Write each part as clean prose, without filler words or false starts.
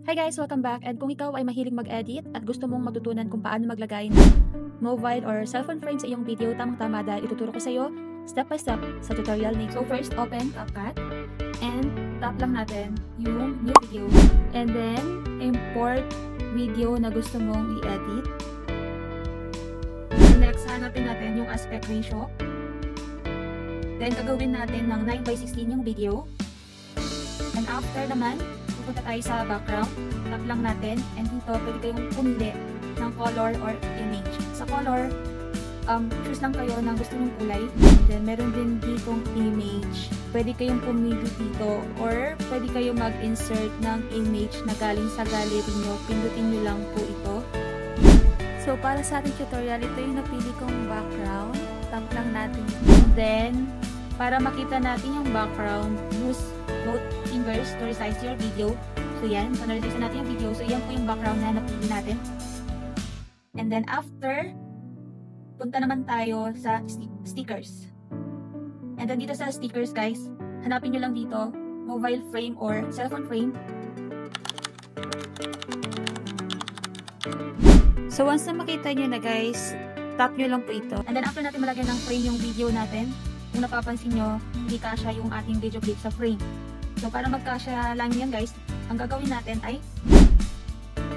Hi guys! Welcome back! And kung ikaw ay mahilig mag-edit at gusto mong matutunan kung paano maglagay ng mobile or cellphone frame sa iyong video, tamang-tama dahil ituturo ko sa iyo step by step sa tutorial ni. So first, open CapCut and tap lang natin yung new video. And then, import video na gusto mong i-edit. Next, hanapin natin yung aspect ratio. Then, gagawin natin ng 9:16 yung video. And after naman, pupunta tayo sa background, tap lang natin, and dito pwede kayong pumili ng color or image. Sa color, choose lang kayo ng gusto nyong kulay. And then meron din ditong image. Pwede kayong pumili dito or pwede kayong mag-insert ng image na galing sa gallery nyo. Pindutin nyo lang po ito. So para sa ating tutorial, ito yung napili kong background. Tap lang natin ito. Then, para makita natin yung background, use both fingers to resize your video. So yan, so na-resize natin yung video. So yan po yung background na napili natin. And then after, punta naman tayo sa stickers. And then dito sa stickers guys, hanapin nyo lang dito, mobile frame or cellphone frame. So once na makita nyo na guys, tap nyo lang po ito. And then after natin malagyan ng frame yung video natin, kung napapansin nyo, hindi kasya yung ating video clip sa frame. So, para magkasya lang yan guys, ang gagawin natin ay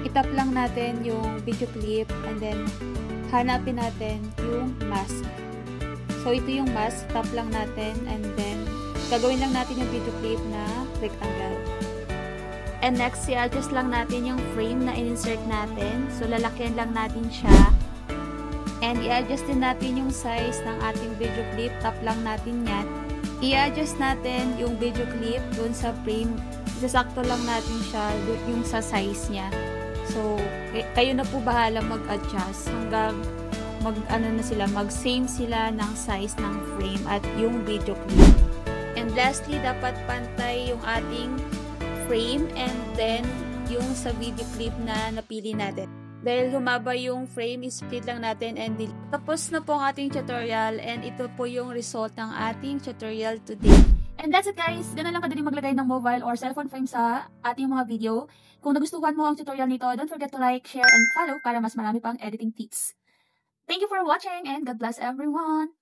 itap lang natin yung video clip and then hanapin natin yung mask. So, ito yung mask, tap lang natin and then gagawin lang natin yung video clip na rectangle. And next, i-adjust lang natin yung frame na in-insert natin. So, lalakyan lang natin siya. And i-adjust din natin yung size ng ating video clip. Tap lang natin yan. I-adjust natin yung video clip dun sa frame. Isasakto lang natin siya yung sa size niya. So, kayo na po bahala mag-adjust hanggang mag-same sila ng size ng frame at yung video clip. And lastly, dapat pantay yung ating frame and then yung sa video clip na napili natin. Dahil humaba yung frame, split lang natin and tapos na po ang ating tutorial and ito po yung result ng ating tutorial today. And that's it guys! Ganun lang kadali maglagay ng mobile or cellphone frame sa ating mga video. Kung nagustuhan mo ang tutorial nito, don't forget to like, share, and follow para mas marami pang editing tips. Thank you for watching and God bless everyone!